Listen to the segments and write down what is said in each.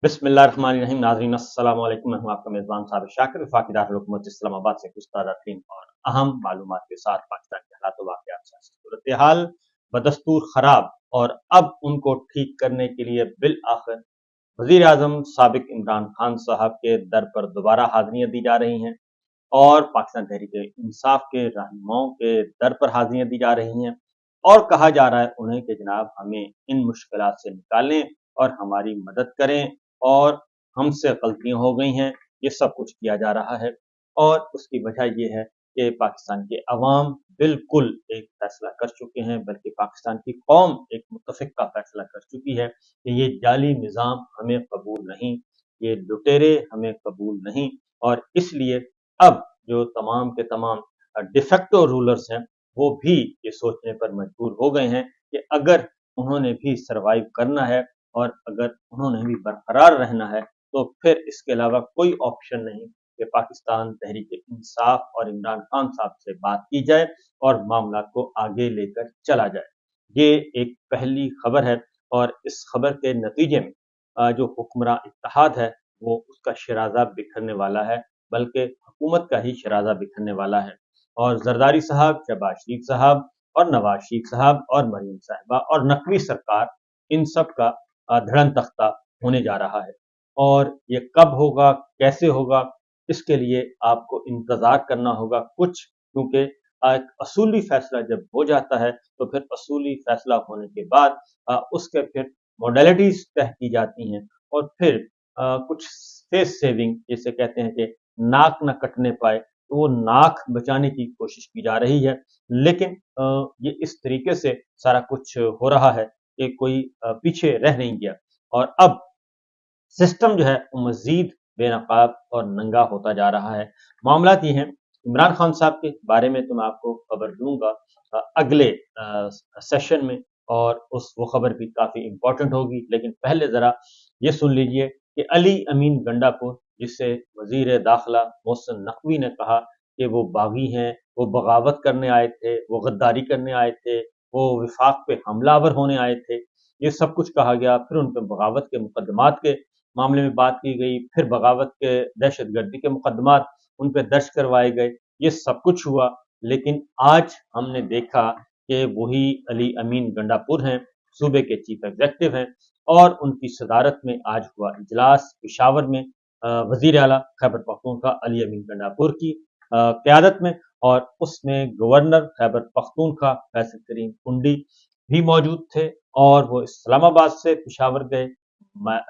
बिस्मिल्लाहिर्रहमानिर्रहीम। नाज़रीन अस्सलाम वालेकुम। मैं हूं आपका मेज़बान साबिर शाकिर, वफाकी दारुल हुकूमत इस्लामाबाद से कुछ ताज़ा तरीन और अहम मालूमात के साथ पाकिस्तान के हालात व वाक़यात, सियासी सूरत हाल बदस्तूर खराब और अब उनको ठीक करने के लिए बिल आखिर वज़ीर आज़म साबिक इमरान खान साहब के दर पर दोबारा हाज़िरियाँ दी जा रही हैं और पाकिस्तान तहरीक इंसाफ के रहनुमाओं के दर पर हाज़िरियाँ दी जा रही हैं और कहा जा रहा है उन्हें कि जनाब हमें इन मुश्किलात से निकालें और हमारी मदद करें और हमसे गलतियां हो गई हैं, ये सब कुछ किया जा रहा है। और उसकी वजह ये है कि पाकिस्तान के अवाम बिल्कुल एक फैसला कर चुके हैं, बल्कि पाकिस्तान की कौम एक मुत्तफिक का फैसला कर चुकी है कि ये जाली निज़ाम हमें कबूल नहीं, ये लुटेरे हमें कबूल नहीं। और इसलिए अब जो तमाम के तमाम डिफेक्टो रूलर्स हैं वो भी ये सोचने पर मजबूर हो गए हैं कि अगर उन्होंने भी सरवाइव करना है और अगर उन्होंने भी बरकरार रहना है तो फिर इसके अलावा कोई ऑप्शन नहीं कि पाकिस्तान तहरीक इंसाफ और इमरान खान साहब से बात की जाए और मामला को आगे लेकर चला जाए। ये एक पहली खबर है और इस खबर के नतीजे में जो हुक्मरान इत्तेहाद है वो उसका शराजा बिखरने वाला है, बल्कि हुकूमत का ही शराजा बिखरने वाला है। और जरदारी साहब, शहबाज शरीफ साहब और नवाज शरीफ साहब और मरीम साहिबा और नकवी सरकार, इन सब का धड़न तख्ता होने जा रहा है। और ये कब होगा, कैसे होगा, इसके लिए आपको इंतजार करना होगा कुछ, क्योंकि एक असूली फैसला जब हो जाता है तो फिर असूली फैसला होने के बाद उसके फिर मॉडलिटीज तय की जाती हैं और फिर कुछ फेस सेविंग जिसे कहते हैं कि नाक न कटने पाए तो वो नाक बचाने की कोशिश की जा रही है। लेकिन ये इस तरीके से सारा कुछ हो रहा है कि कोई पीछे रह नहीं गया और अब सिस्टम जो है वो मजीद बेनकाब और नंगा होता जा रहा है। मामला ये हैं, इमरान खान साहब के बारे में तो मैं आपको खबर दूंगा अगले सेशन में और उस वो खबर भी काफ़ी इम्पोर्टेंट होगी। लेकिन पहले ज़रा ये सुन लीजिए कि अली अमीन गंडापुर, जिसे वज़ीर दाखिला मोहसिन नकवी ने कहा कि वो बागी हैं, वो बगावत करने आए थे, वो गद्दारी करने आए थे, वो विफाक पे हमलावर होने आए थे, ये सब कुछ कहा गया। फिर उन पर बगावत के मुकदमात के मामले में बात की गई, फिर बगावत के दहशतगर्दी के मुकदमात उन पर दर्ज करवाए गए, ये सब कुछ हुआ। लेकिन आज हमने देखा कि वही अली अमीन गंडापुर हैं, सूबे के चीफ एग्जीक्यूटिव हैं और उनकी सदारत में आज हुआ इजलास पिशावर में वजीर आला खैबर पख्तूनख्वा अली अमीन गंडापुर की क़यादत में, और उसमें गवर्नर खैबर पख्तूनख्वा फैसल करीम कुंडी भी मौजूद थे और वो इस्लामाबाद से पिशावर गए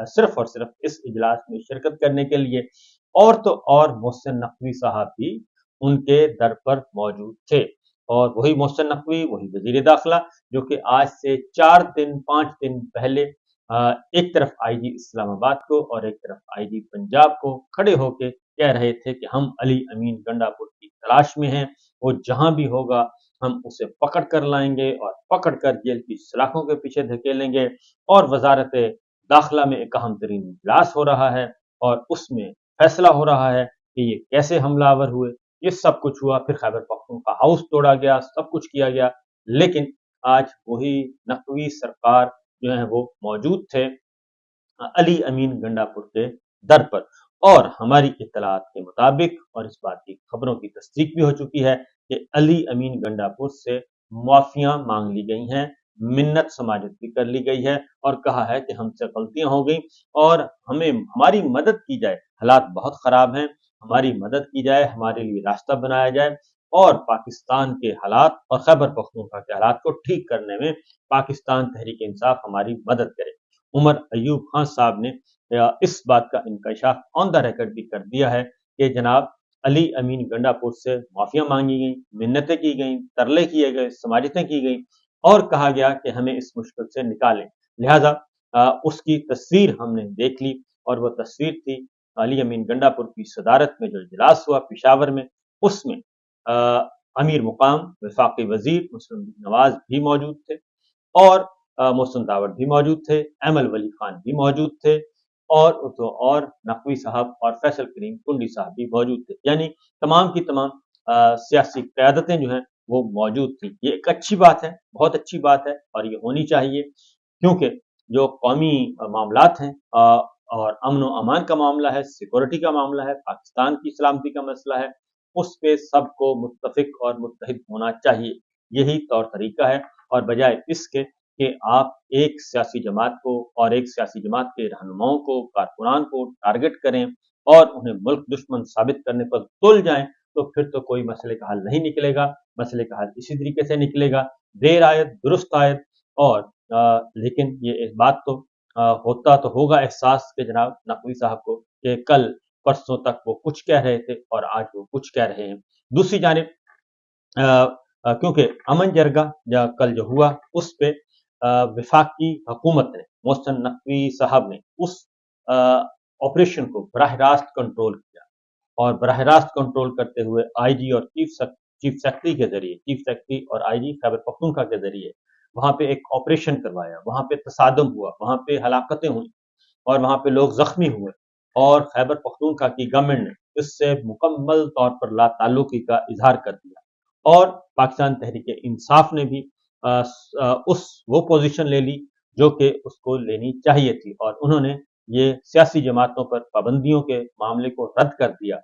सिर्फ और सिर्फ इस इजलास में शिरकत करने के लिए। और तो और मोहसिन नकवी साहब भी उनके दर पर मौजूद थे और वही मोहसिन नकवी, वही वजीर दाखिला, जो कि आज से 4 दिन 5 दिन पहले एक तरफ आईजी इस्लामाबाद को और एक तरफ आईजी पंजाब को खड़े होके कह रहे थे कि हम अली अमीन गंडापुर की तलाश में हैं, वो जहां भी होगा हम उसे पकड़ कर लाएंगे और पकड़ कर जेल की सलाखों के पीछे धकेलेंगे। और वजारत दाखिला में एक अहम तरीन इजलास हो रहा है और उसमें फैसला हो रहा है कि ये कैसे हमलावर हुए, ये सब कुछ हुआ। फिर खैबर पख्तूनख्वा हाउस तोड़ा गया, सब कुछ किया गया। लेकिन आज वही नकवी सरकार जो है वो मौजूद थे अली अमीन गंडापुर के दर पर। और हमारी इत्तलात के मुताबिक और इस बात की खबरों की तस्दीक भी हो चुकी है कि अली अमीन गंडापुर से मुआफियां मांग ली गई हैं, मिन्नत समाजत भी कर ली गई है और कहा है कि हमसे गलतियां हो गई और हमें हमारी मदद की जाए, हालात बहुत खराब हैं, हमारी मदद की जाए, हमारे लिए रास्ता बनाया जाए और पाकिस्तान के हालात और खैबर पख्तूनख्वा के हालात को ठीक करने में पाकिस्तान तहरीक इंसाफ हमारी मदद करे। उमर अयूब खान साहब ने इस बात का इंकशाफ ऑन द रिकॉर्ड भी कर दिया है कि जनाब अली अमीन गंडापुर से माफिया मांगी गई, मिन्नतें की गई, तरले किए गए, समाजितें की गई और कहा गया कि हमें इस मुश्किल से निकालें। लिहाजा उसकी तस्वीर हमने देख ली और वो तस्वीर थी अली अमीन गंडापुर की सदारत में जो इजलास हुआ पिशावर में। उसमें अमीर मुकाम वफाकी वजीर मुस्लिम नवाज भी मौजूद थे और मोहसिन दावड़ भी मौजूद थे, एमल वली खान भी मौजूद थे और तो और नकवी साहब और फैसल करीम कुंडी साहब भी मौजूद थे। यानी तमाम की तमाम सियासी क़यादतें जो हैं वो मौजूद थी। ये एक अच्छी बात है, बहुत अच्छी बात है और ये होनी चाहिए, क्योंकि जो कौमी मामलात हैं اور امن و امان کا معاملہ ہے، سیکورٹی کا معاملہ ہے، پاکستان کی سلامتی کا مسئلہ ہے، اس پہ سب کو متفق اور متحد ہونا چاہیے. یہی طور طریقہ ہے، اور بجائے اس کے کہ آپ ایک سیاسی جماعت کو اور ایک سیاسی جماعت کے رہنماؤں کو، کارکنان کو ٹارگٹ کریں اور انہیں ملک دشمن ثابت کرنے پر تل جائیں، تو پھر تو کوئی مسئلے کا حل نہیں نکلے گا. مسئلے کا حل اسی طریقے سے نکلے گا، دیر آیت درست آیت. اور لیکن یہ ایک بات تو ہوتا تو ہوگا احساس کہ جناب نقوی صاحب کو کہ کل پرسوں تک وہ کچھ کہہ رہے تھے اور آج وہ کچھ کہہ رہے ہیں. دوسری جانب کیونکہ امن جرگہ کل جو ہوا اس پہ وفاقی حکومت نے، محسن نقوی صاحب نے اس آپریشن کو براہ راست کنٹرول کیا، اور براہ راست کنٹرول کرتے ہوئے آئی جی اور چیف سیکرٹری کے ذریعے، چیف سیکرٹری اور آئی جی خیبر پختونخوا کے ذریعے وہاں پہ ایک آپریشن کروایا، وہاں پہ تصادم ہوا، وہاں پہ ہلاکتیں ہوئیں اور وہاں پہ لوگ زخمی ہوئے، اور خیبر پختونخوا کی گورنمنٹ نے اس سے مکمل طور پر لا تعلقی کا اظہار کر دیا. اور پاکستان تحریک انصاف نے بھی وہ پوزیشن لے لی جو کہ اس کو لینی چاہیے تھی، اور انہوں نے یہ سیاسی جماعتوں پر پابندیوں کے معاملے کو رد کر دیا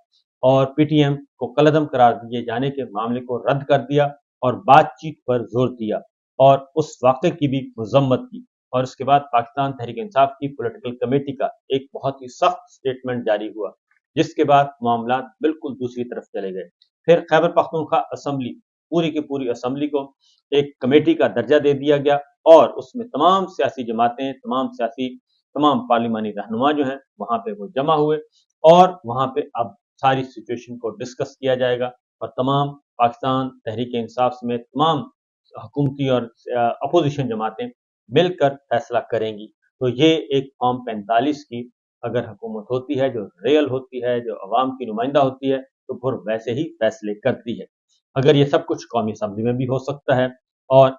اور پی ٹی ایم کو کالعدم قرار دیے جانے کے معاملے کو رد کر دیا اور بات چیت پر زور دیا اور اس واقعے کی بھی مذمت کی. اور اس کے بعد پاکستان تحریک انصاف کی پولیٹیکل کمیٹی کا ایک بہت ہی سخت سٹیٹمنٹ جاری ہوا، جس کے بعد معاملات بالکل دوسری طرف چلے گئے. پھر خیبر پختونخوا اسمبلی، پوری کی پوری اسمبلی کو ایک کمیٹی کا درجہ دے دیا گیا، اور اس میں تمام سیاسی جماعتیں، تمام پارلیمانی رہنما جو ہیں وہاں پہ وہ جمع ہوئے، اور وہاں پہ اب ساری سچویشن کو ڈسکس کیا جائے گا، اور تمام پاکستان تحریک انصاف سمیت تمام حکومتی اور اپوزیشن جماعتیں مل کر فیصلہ کریں گی. تو یہ ایک فارم 45 کی اگر حکومت ہوتی ہے، جو ریئل ہوتی ہے، جو عوام کی نمائندہ ہوتی ہے، تو پھر ویسے ہی فیصلے کرتی ہے. اگر یہ سب کچھ قومی اسمبلی میں بھی ہو سکتا ہے اور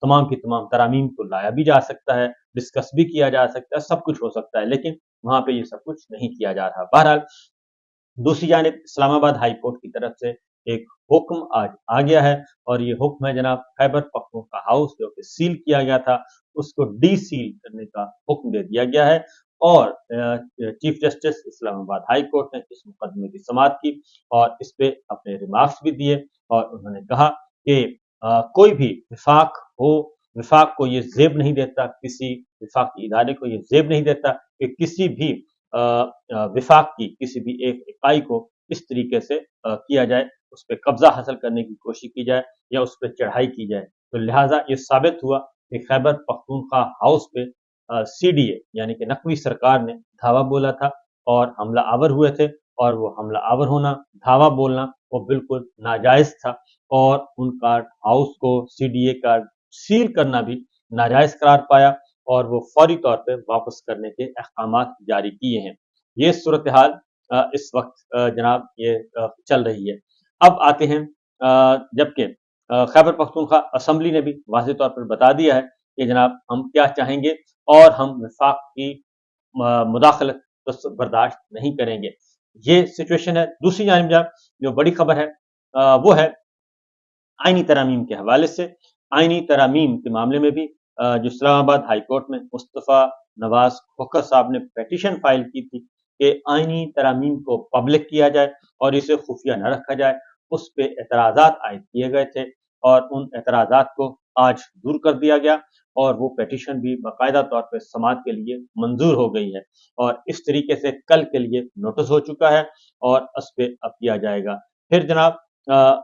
تمام کی تمام ترامیم کو لایا بھی جا سکتا ہے، ڈسکس بھی کیا جا سکتا ہے، سب کچھ ہو سکتا ہے، لیکن وہاں پہ یہ سب کچھ نہیں کیا جا رہا. بہرحال دوسری جانب اسلام آباد ہائی کورٹ کی طرف سے ایک حکم آج آ گیا ہے، اور یہ حکم ہے جناب خیبر پختونخوا ہاؤس جو کہ سیل کیا گیا تھا اس کو ڈی سیل کرنے کا حکم دے دیا گیا ہے. اور چیف جسٹس اسلام آباد ہائی کورٹ نے اس مقدمے کی سماعت کی اور اس پہ اپنے ریمارکس بھی دیے، اور انہوں نے کہا کہ کوئی بھی وفاق کو یہ زیب نہیں دیتا، کسی وفاقی ادارے کو یہ زیب نہیں دیتا کہ کسی بھی وفاق کی کسی بھی ایک اکائی کو اس طریقے سے کیا جائے، اس پہ قبضہ حاصل کرنے کی کوشش کی جائے یا اس پہ چڑھائی کی جائے. تو لہٰذا یہ ثابت ہوا کہ خیبر پختونخوا ہاؤس پہ سی ڈی اے یعنی کہ نقوی سرکار نے دھاوا بولا تھا اور حملہ آور ہوئے تھے، اور وہ حملہ آور ہونا، دھاوا بولنا وہ بالکل ناجائز تھا، اور ان کا ہاؤس کو سی ڈی اے کا سیل کرنا بھی ناجائز قرار پایا، اور وہ فوری طور پہ واپس کرنے کے احکامات جاری کیے ہیں. یہ صورتحال اس وقت جناب یہ چل رہی ہے. اب آتے ہیں جبکہ خیبر پختونخوا اسمبلی نے بھی واضح طور پر بتا دیا ہے کہ جناب ہم کیا چاہیں گے، اور ہم وفاق کی مداخلت برداشت نہیں کریں گے. یہ سچویشن ہے. دوسری جانب جو بڑی خبر ہے وہ ہے آئینی ترامیم کے حوالے سے. آئینی ترامیم کے معاملے میں بھی جو اسلام آباد ہائی کورٹ میں مصطفیٰ نواز کھوکھر صاحب نے پیٹیشن فائل کی تھی کہ آئینی ترامیم کو پبلک کیا جائے اور اسے خفیہ نہ رکھا جائے، اس پہ اعتراضات عائد کیے گئے تھے، اور ان اعتراضات کو آج دور کر دیا گیا، اور وہ پیٹیشن بھی باقاعدہ طور پہ سماعت کے لیے منظور ہو گئی ہے، اور اس طریقے سے کل کے لیے نوٹس ہو چکا ہے اور اس پہ اب کیا جائے گا. پھر جناب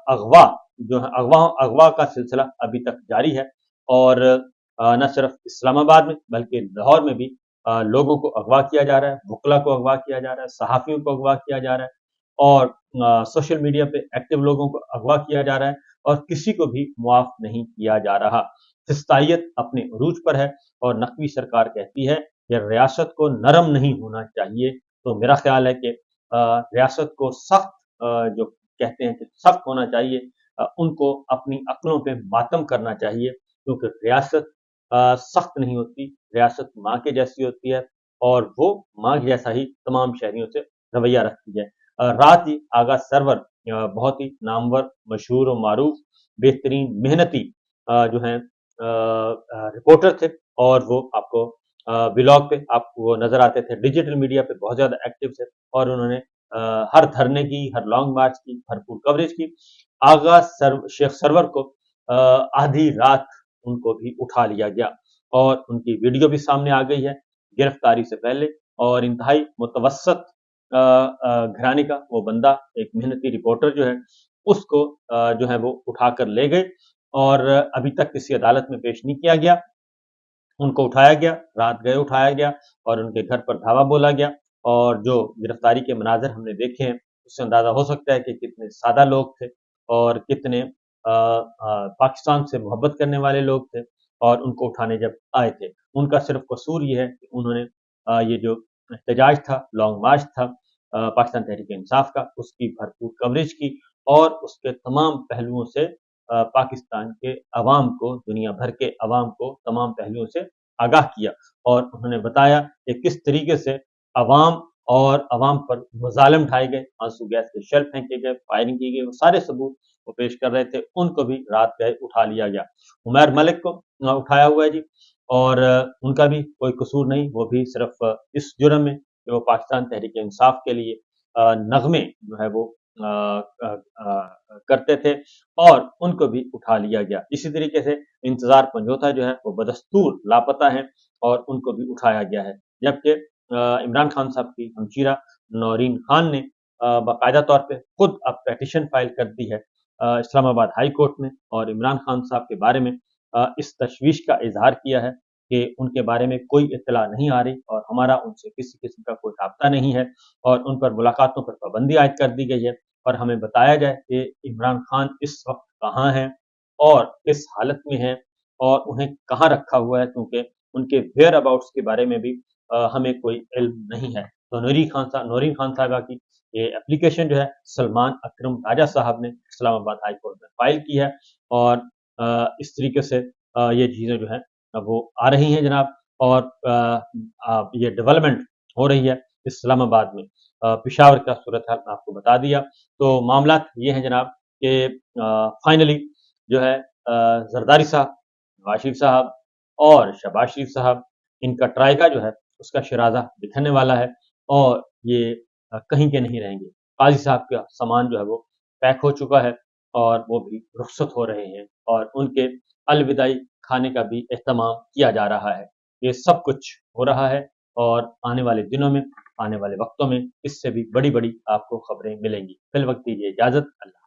اغوا جو ہے، اغوا کا سلسلہ ابھی تک جاری ہے، اور نہ صرف اسلام آباد میں بلکہ لاہور میں بھی لوگوں کو اغوا کیا جا رہا ہے، وکلا کو اغوا کیا جا رہا ہے، صحافیوں کو اغوا کیا جا رہا ہے، اور سوشل میڈیا پہ ایکٹیو لوگوں کو اغوا کیا جا رہا ہے، اور کسی کو بھی معاف نہیں کیا جا رہا. فسطائیت اپنے عروج پر ہے، اور نقوی سرکار کہتی ہے کہ ریاست کو نرم نہیں ہونا چاہیے. تو میرا خیال ہے کہ ریاست کو سخت جو کہتے ہیں کہ سخت ہونا چاہیے، ان کو اپنی عقلوں پہ ماتم کرنا چاہیے، کیونکہ ریاست سخت نہیں ہوتی، ریاست ماں کے جیسی ہوتی ہے، اور وہ ماں جیسا ہی تمام شہریوں سے رویہ رکھتی ہے. رات ہی آغا سرور بہت ہی نامور، مشہور و معروف، بہترین محنتی جو ہیں رپورٹر تھے، اور وہ آپ کو ब्लॉग पे आपको वो नजर आते थे, डिजिटल मीडिया पे बहुत ज्यादा एक्टिव थे और उन्होंने हर धरने की, हर लॉन्ग मार्च की भरपूर कवरेज की। शेख सरवर को आधी रात उनको भी उठा लिया गया और उनकी वीडियो भी सामने आ गई है गिरफ्तारी से पहले। और इंतहाई मुतवसत घराने का वो बंदा, एक मेहनती रिपोर्टर जो है, उसको जो है वो उठाकर ले गए और अभी तक किसी अदालत में पेश नहीं किया गया। उनको उठाया गया, रात गए उठाया गया और उनके घर पर धावा बोला गया। और जो गिरफ्तारी के मनाजर हमने देखे हैं, उससे अंदाजा हो सकता है कि कितने सादा लोग थे और कितने पाकिस्तान से मोहब्बत करने वाले लोग थे। और उनको उठाने जब आए थे, उनका सिर्फ कसूर ये है कि उन्होंने ये जो एहतजाज था, लॉन्ग मार्च था पाकिस्तान तहरीक इंसाफ का, उसकी भरपूर कवरेज की और उसके तमाम पहलुओं से पाकिस्तान के अवाम को, दुनिया भर के अवाम को तमाम पहलुओं से आगाह किया। और उन्होंने बताया कि किस तरीके से अवाम और अवाम पर मजालिम ढाए गए, आंसू गैस के शेल फेंके गए, फायरिंग की गई, वो सारे सबूत वो पेश कर रहे थे। उनको भी रात गए उठा लिया गया। उमैर मलिक को उठाया हुआ है जी, और उनका भी कोई कसूर नहीं, वो भी सिर्फ इस जुर्म में कि वो पाकिस्तान तहरीक इंसाफ के लिए नगमे जो है वो करते थे, और उनको भी उठा लिया गया। इसी तरीके से इंतजार पंजोता जो है वो बदस्तूर लापता है और उनको भी उठाया गया है। जबकि इमरान खान साहब की हमशीरा नौरीन खान ने बाकायदा तौर पे खुद अब पेटिशन फाइल कर दी है इस्लामाबाद हाई कोर्ट में, और इमरान खान साहब के बारे में इस तशवीश का इजहार किया है कि उनके बारे में कोई इत्तला नहीं आ रही और हमारा उनसे किसी किस्म का कोई राब्ता नहीं है और उन पर मुलाकातों पर पाबंदी आयद कर दी गई है। और हमें बताया जाए कि इमरान खान इस वक्त कहाँ हैं और किस हालत में हैं और उन्हें कहाँ रखा हुआ है, क्योंकि उनके वेयर अबाउट्स के बारे में भी हमें कोई इल्म नहीं है। तो नूरीन खान साहबा की ये एप्लीकेशन जो है सलमान अकरम राजा साहब ने इस्लामाबाद हाई कोर्ट में फाइल की है और इस तरीके से ये चीज़ें जो है वो आ रही हैं जनाब। और ये डेवलपमेंट हो रही है इस्लामाबाद में। पिशावर का सूरत हाल मैं आपको बता दिया। तो मामला ये है जनाब कि फाइनली जो है जरदारी साहब, नवाज शरीफ साहब और शहबाज शरीफ साहब, इनका ट्राइका जो है उसका शराजा दिखने वाला है और ये कहीं के नहीं रहेंगे। काजी साहब का सामान जो है वो पैक हो चुका है और वो भी रुखसत हो रहे हैं और उनके अलविदाई खाने का भी एहतमाम किया जा रहा है। ये सब कुछ हो रहा है और आने वाले दिनों में, आने वाले वक्तों में इससे भी बड़ी बड़ी आपको खबरें मिलेंगी। फिल वक्त दीजिए इजाजत। अल्लाह।